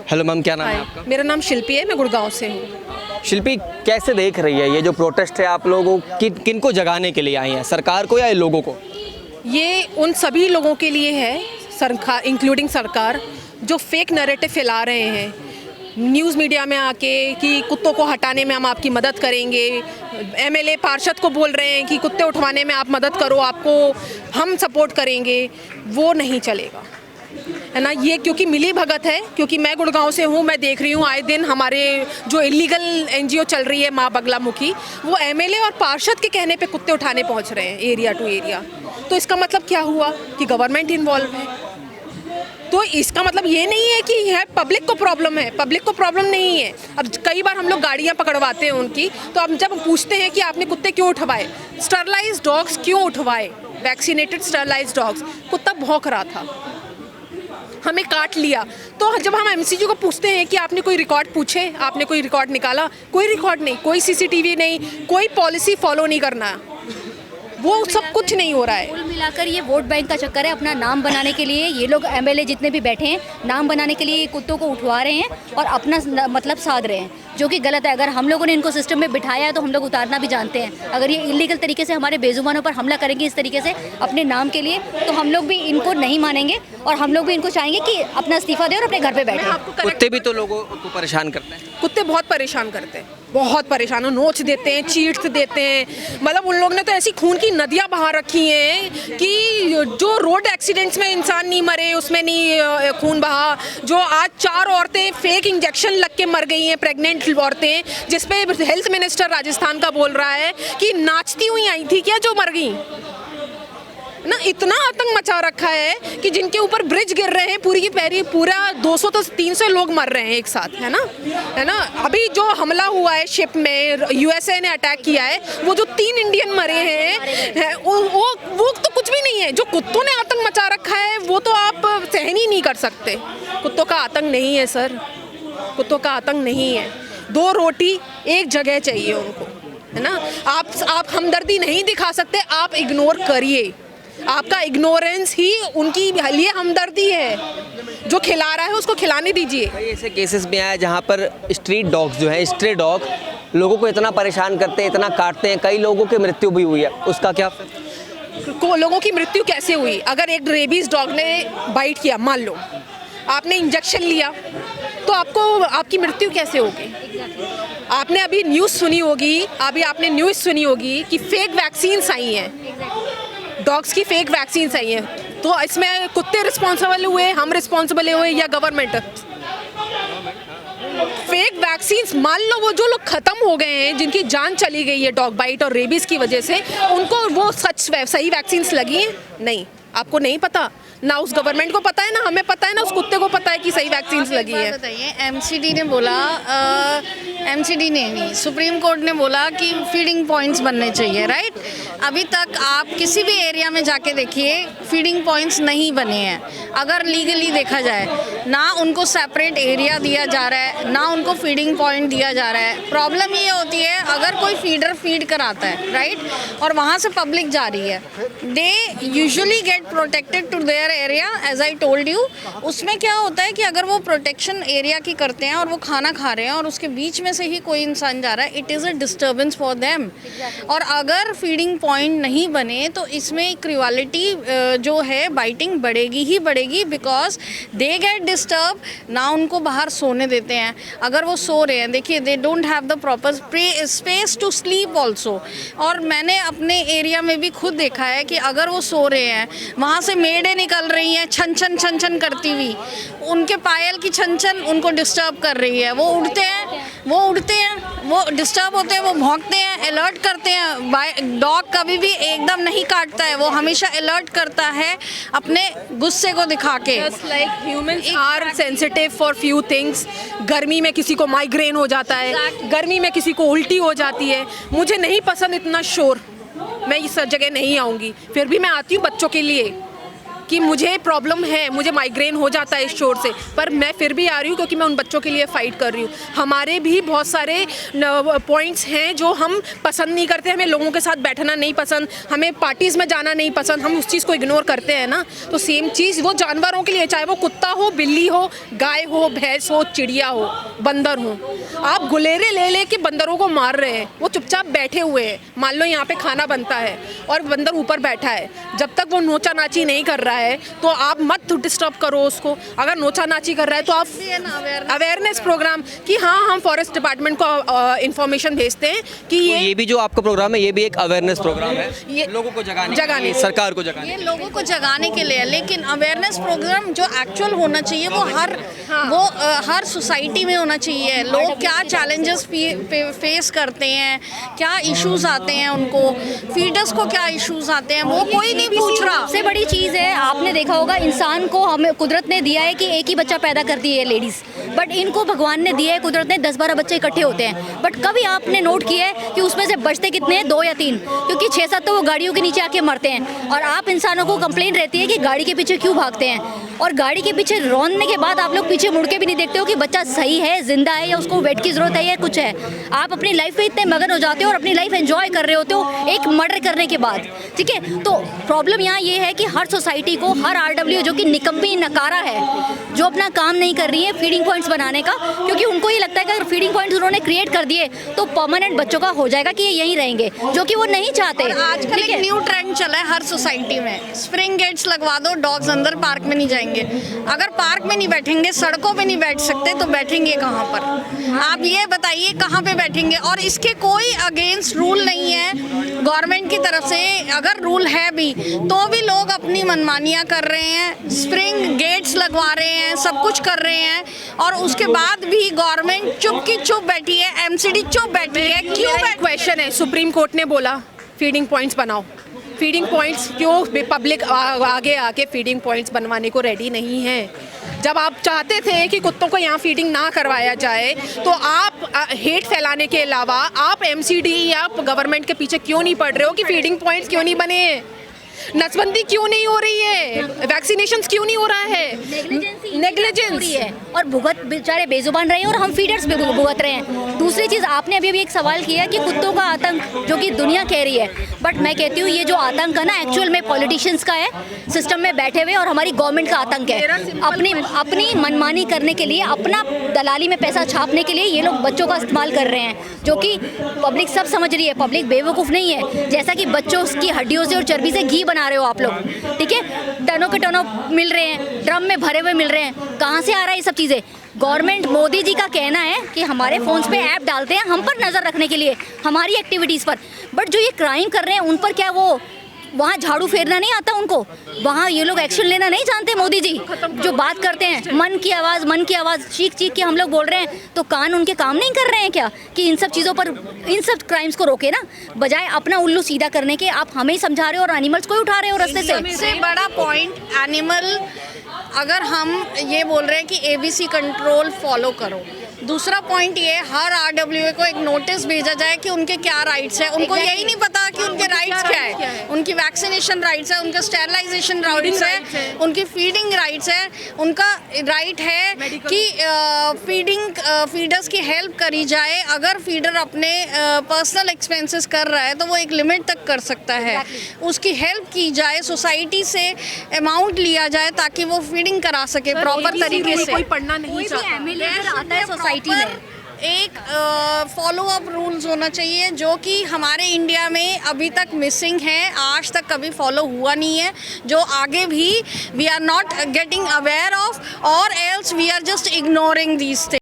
Hello ma'am, क्या नाम है आपका? मेरा नाम शिल्पी है, मैं गुड़गांव से हूँ। शिल्पी, कैसे देख रही है ये जो प्रोटेस्ट है? आप लोगों किन को जगाने के लिए आई हैं, सरकार को या लोगों को? ये उन सभी लोगों के लिए है, सरकार इंक्लूडिंग सरकार, जो फेक नैरेटिव फैला रहे हैं न्यूज़ मीडिया में आके कि कुत्तों को हटाने में हम आपकी मदद करेंगे। एमएलए पार्षद को बोल रहे हैं कि कुत्ते उठवाने में आप मदद करो, आपको हम सपोर्ट करेंगे। वो नहीं चलेगा, है ना। ये क्योंकि मिली भगत है, क्योंकि मैं गुड़गांव से हूँ, मैं देख रही हूँ आए दिन हमारे जो इलीगल एनजीओ चल रही है माँ बगलामुखी, वो एमएलए और पार्षद के कहने पे कुत्ते उठाने पहुँच रहे हैं एरिया टू एरिया। तो इसका मतलब क्या हुआ कि गवर्नमेंट इन्वॉल्व है। तो इसका मतलब ये नहीं है कि यह पब्लिक को प्रॉब्लम है, पब्लिक को प्रॉब्लम नहीं है। अब कई बार हम लोग गाड़ियाँ पकड़वाते हैं उनकी, तो अब जब पूछते हैं कि आपने कुत्ते क्यों उठवाए, स्टरलाइज्ड डॉग्स क्यों उठवाए, वैक्सीनेटेड स्टरलाइज्ड डॉग्स, कुत्ता भौंक रहा था, हमें काट लिया। तो जब हम एमसीजी को पूछते हैं कि आपने कोई रिकॉर्ड पूछे, आपने कोई रिकॉर्ड निकाला, कोई रिकॉर्ड नहीं, कोई सीसीटीवी नहीं, कोई पॉलिसी फॉलो नहीं करना, वो सब कुछ नहीं हो रहा है। कुल मिलाकर ये वोट बैंक का चक्कर है। अपना नाम बनाने के लिए ये लोग एमएलए जितने भी बैठे हैं, नाम बनाने के लिए कुत्तों को उठवा रहे हैं और अपना मतलब साध रहे हैं, जो कि गलत है। अगर हम लोगों ने इनको सिस्टम में बिठाया है तो हम लोग उतारना भी जानते हैं। अगर ये इलीगल तरीके से हमारे बेजुबानों पर हमला करेंगे इस तरीके से अपने नाम के लिए, तो हम लोग भी इनको नहीं मानेंगे और हम लोग भी इनको चाहेंगे कि अपना इस्तीफा दें और अपने घर पे बैठे। कुत्ते भी तो लोगों को परेशान करते हैं। कुत्ते बहुत परेशान करते हैं, बहुत परेशान हो, नोच देते हैं, चीट्स देते हैं। मतलब उन लोगों ने तो ऐसी खून की नदियाँ बहा रखी हैं कि जो रोड एक्सीडेंट्स में इंसान नहीं मरे उसमें नहीं खून बहा। जो आज 4 औरतें फेक इंजेक्शन लग के मर गई हैं, प्रेग्नेंट औरतें, जिसपे हेल्थ मिनिस्टर राजस्थान का बोल रहा है कि नाचती हुई आई थी क्या जो मर गई ना। इतना आतंक मचा रखा है कि जिनके ऊपर ब्रिज गिर रहे हैं, पूरी की पैरी पूरा 200 तो 300 लोग मर रहे हैं एक साथ, है ना। अभी जो हमला हुआ है शिप में, यूएसए ने अटैक किया है, वो जो 3 इंडियन मरे हैं वो तो कुछ भी नहीं है। जो कुत्तों ने आतंक मचा रखा है वो तो आप सहन ही नहीं कर सकते। कुत्तों का आतंक नहीं है सर, कुत्तों का आतंक नहीं है। 2 रोटी एक जगह चाहिए उनको, है ना। आप हमदर्दी नहीं दिखा सकते, आप इग्नोर करिए। आपका इग्नोरेंस ही उनकी लिए हमदर्दी है। जो खिला रहा है उसको खिलाने दीजिए। कई ऐसे केसेस में आया जहाँ पर स्ट्रीट डॉग्स जो है, स्ट्रे डॉग लोगों को इतना परेशान करते हैं, इतना काटते हैं, कई लोगों की मृत्यु भी हुई है। उसका क्या? लोगों की मृत्यु कैसे हुई? अगर एक रेबीज डॉग ने बाइट किया, मान लो आपने इंजेक्शन लिया, तो आपकी मृत्यु कैसे होगी? आपने अभी न्यूज़ सुनी होगी कि फेक वैक्सीन्स आई हैं, डॉग्स की फेक वैक्सीन्स आई हैं। तो इसमें कुत्ते रिस्पॉन्सिबल हुए, हम रिस्पॉन्सिबल हुए या गवर्नमेंट? फेक वैक्सीन्स, मान लो वो जो लोग खत्म हो गए हैं, जिनकी जान चली गई है डॉग बाइट और रेबीज की वजह से, उनको वो सही वैक्सीन्स लगी हैं? नहीं, आपको नहीं पता ना, उस गवर्नमेंट को पता है ना हमें पता है ना उस कुत्ते को पता है कि सही वैक्सीन्स लगी है। बताइए, एमसीडी ने बोला, एमसीडी ने नहीं, सुप्रीम कोर्ट ने बोला कि फीडिंग पॉइंट्स बनने चाहिए, राइट। अभी तक आप किसी भी एरिया में जाके देखिए, फीडिंग पॉइंट्स नहीं बने हैं। अगर लीगली देखा जाए, ना उनको सेपरेट एरिया दिया जा रहा है, ना उनको फीडिंग पॉइंट दिया जा रहा है। प्रॉब्लम ये होती है, अगर कोई फीडर फीड कराता है, राइट, और वहाँ से पब्लिक जा रही है, they usually get protected to their area, as I told you. उसमें क्या होता है कि अगर वो प्रोटेक्शन एरिया की करते हैं और वो खाना खा रहे हैं और उसके बीच में से ही कोई इंसान जा रहा है, it is a disturbance for them. और अगर फीडिंग पॉइंट नहीं बने तो इसमें क्रिवालिटी जो है बाइटिंग बढ़ेगी ही बढ़ेगी, बिकॉज दे गेट डिस्टर्ब ना। उनको बाहर सोने देते हैं, अगर वो सो रहे हैं, देखिए they don't have the proper space to sleep also. और मैंने अपने एरिया में भी खुद देखा है कि अगर वो सो रहे हैं, वहाँ से मेढे निकल रही हैं छन छन करती हुई, उनके पायल की छन छन उनको डिस्टर्ब कर रही है। वो उठते हैं, वो डिस्टर्ब होते हैं, वो भौंकते हैं, अलर्ट करते हैं। डॉग कभी भी एकदम नहीं काटता है, वो हमेशा अलर्ट करता है अपने गुस्से को दिखा के। Just like humans are sensitive for few things. गर्मी में किसी को माइग्रेन हो जाता है, गर्मी में किसी को उल्टी हो जाती है। मुझे नहीं पसंद इतना शोर, मैं इस जगह नहीं आऊँगी, फिर भी मैं आती हूँ बच्चों के लिए। कि मुझे प्रॉब्लम है, मुझे माइग्रेन हो जाता है इस शोर से, पर मैं फिर भी आ रही हूँ क्योंकि मैं उन बच्चों के लिए फ़ाइट कर रही हूँ। हमारे भी बहुत सारे पॉइंट्स हैं जो हम पसंद नहीं करते, हमें लोगों के साथ बैठना नहीं पसंद, हमें पार्टीज़ में जाना नहीं पसंद, हम उस चीज़ को इग्नोर करते हैं ना। तो सेम चीज़ वो जानवरों के लिए, चाहे वो कुत्ता हो, बिल्ली हो, गाय हो, भैंस हो, चिड़िया हो, बंदर हो, आप गुलेरे ले ले के बंदरों को मार रहे हैं, वो चुपचाप बैठे हुए हैं। मान लो यहाँ पे खाना बनता है और बंदर ऊपर बैठा है, जब तक वो नोचा नाची नहीं कर रहा है तो आप मत डिस्टर्ब करो उसको। अगर नोचा नाची कर रहा है तो आप अवेयरनेस प्रोग्राम कि हाँ, हम फॉरेस्ट डिपार्टमेंट को इंफॉर्मेशन भेजते हैं कि ये भी जो आपका प्रोग्राम है, ये भी एक अवेयरनेस प्रोग्राम है, ये लोगों को जगाने के लिए, सरकार को जगाने, ये लोगों को जगाने के लिए। लेकिन अवेयरनेस प्रोग्राम जो एक्चुअल होना चाहिए वो हर सोसाइटी में होना चाहिए। लोग क्या चैलेंजेस फेस करते हैं, क्या इश्यूज आते हैं उनको, फीडर्स को क्या इश्यूज आते हैं, वो कोई नहीं पूछ रहा। सबसे बड़ी चीज़ है, आपने देखा होगा इंसान को हमें कुदरत ने दिया है कि एक ही बच्चा पैदा करती है लेडीज़, बट इनको भगवान ने दिया है, कुदरत ने 10-12 बच्चे इकट्ठे होते हैं। बट कभी आपने नोट किया है कि उसमें से बचते कितने हैं? 2 या 3, क्योंकि 6-7 तो वो गाड़ियों के नीचे आके मरते हैं। और आप इंसानों को कंप्लेन रहती है कि गाड़ी के पीछे क्यों भागते हैं, और गाड़ी के पीछे रौंदने के बाद आप लोग पीछे मुड़ के भी नहीं देखते हो कि बच्चा सही है, जिंदा है, या उसको वेट की ज़रूरत है या कुछ है। आप अपनी लाइफ में इतने मगन हो जाते हो और अपनी लाइफ एंजॉय कर रहे होते हो एक मर्डर करने के बाद, ठीक है। तो प्रॉब्लम यहाँ ये है कि हर सोसाइटी को, हर आरडब्ल्यू जो कि निकम्मी नकारा है, जो अपना काम नहीं कर रही है फीडिंग पॉइंट्स बनाने का, क्योंकि उनको ये लगता है कि अगर फीडिंग पॉइंट्स उन्होंने क्रिएट कर दिए तो परमानेंट बच्चों का हो जाएगा कि ये यहीं रहेंगे, जो कि वो नहीं चाहते। आजकल एक न्यू ट्रेंड चला है हर सोसाइटी में, स्प्रिंग गेट्स लगवा दो, डॉग्स अंदर पार्क में नहीं जाएंगे। अगर पार्क में नहीं बैठेंगे, सड़कों पे नहीं बैठ सकते, तो बैठेंगे कहाँ पर? आप ये बताइए कहाँ पे बैठेंगे? और इसके कोई अगेंस्ट रूल नहीं है गवर्नमेंट की तरफ से। अगर रूल है भी तो भी लोग अपनी मनमानियाँ कर रहे हैं, स्प्रिंग गेट्स लगवा रहे हैं, सब कुछ कर रहे हैं, और उसके बाद भी गवर्नमेंट चुप की चुप बैठी है, एमसीडी चुप बैठी है। क्यों? क्वेश्चन है, सुप्रीम कोर्ट ने बोला फीडिंग पॉइंट्स बनाओ, फीडिंग पॉइंट्स क्यों पब्लिक आगे आके फीडिंग पॉइंट्स बनवाने को रेडी नहीं है? जब आप चाहते थे कि कुत्तों को यहाँ फीडिंग ना करवाया जाए, तो आप हेट फैलाने के अलावा आप एमसीडी या गवर्नमेंट के पीछे क्यों नहीं पड़ रहे हो कि फीडिंग पॉइंट्स क्यों नहीं बने? नसबंदी क्यों नहीं हो रही है? वैक्सीनेशंस क्यों नहीं हो रहा है? नेग्लिजेंस है, और भुगत बेचारे बेजुबान रहे हैं और हम फीडर्स भी भुगत रहे हैं। दूसरी चीज़, आपने अभी भी एक सवाल किया कि कुत्तों का आतंक जो कि दुनिया कह रही है, बट मैं कहती हूँ ये जो आतंक है ना, एक्चुअल में पॉलिटिशियंस का है, सिस्टम में बैठे हुए, और हमारी गवर्नमेंट का आतंक है। अपनी मनमानी करने के लिए, अपना दलाली में पैसा छापने के लिए ये लोग बच्चों का इस्तेमाल कर रहे हैं, जो कि पब्लिक सब समझ रही है, पब्लिक बेवकूफ़ नहीं है। जैसा कि बच्चों की हड्डियों से और चर्बी से घी बना रहे हो आप लोग, ठीक है, टनों के टनों मिल रहे हैं, ड्रम में भरे हुए मिल रहे हैं, कहाँ से आ रहा है ये सब चीज़ें? गवर्नमेंट, मोदी जी का कहना है कि हमारे फ़ोन्स पे ऐप डालते हैं हम पर नज़र रखने के लिए, हमारी एक्टिविटीज़ पर, बट जो ये क्राइम कर रहे हैं उन पर क्या वो वहाँ झाड़ू फेरना नहीं आता उनको? वहाँ ये लोग एक्शन लेना नहीं जानते? मोदी जी जो बात करते हैं, मन की आवाज़ चीख के हम लोग बोल रहे हैं, तो कान उनके काम नहीं कर रहे हैं क्या कि इन सब चीज़ों पर, इन सब क्राइम्स को रोके ना, बजाय अपना उल्लू सीधा करने के आप हमें ही समझा रहे हो और एनिमल्स को ही उठा रहे हो रास्ते से। सबसे बड़ा पॉइंट एनिमल, अगर हम ये बोल रहे हैं कि एबीसी कंट्रोल फॉलो करो, दूसरा पॉइंट ये, हर आरडब्ल्यूए को एक नोटिस भेजा जाए कि उनके क्या राइट्स है। उनको यही नहीं पता कि उनके राइट्स क्या है। उनकी वैक्सीनेशन राइट्स है, उनका स्टेरिलाइजेशन राइट्स है, उनकी फीडिंग राइट्स है, उनका राइट है कि फीडर्स की हेल्प करी जाए। अगर फीडर अपने पर्सनल एक्सपेंसेस कर रहा है तो वो एक लिमिट तक कर सकता है, उसकी हेल्प की जाए, सोसाइटी से अमाउंट लिया जाए ताकि वो फीडिंग करा सके प्रॉपर तरीके से। कोई पढ़ना नहीं चाहता। सोसाइटी में एक फॉलो अप रूल्स होना चाहिए जो कि हमारे इंडिया में अभी तक मिसिंग है, आज तक कभी फॉलो हुआ नहीं है, जो आगे भी we are not getting aware of, और else we are just ignoring these things.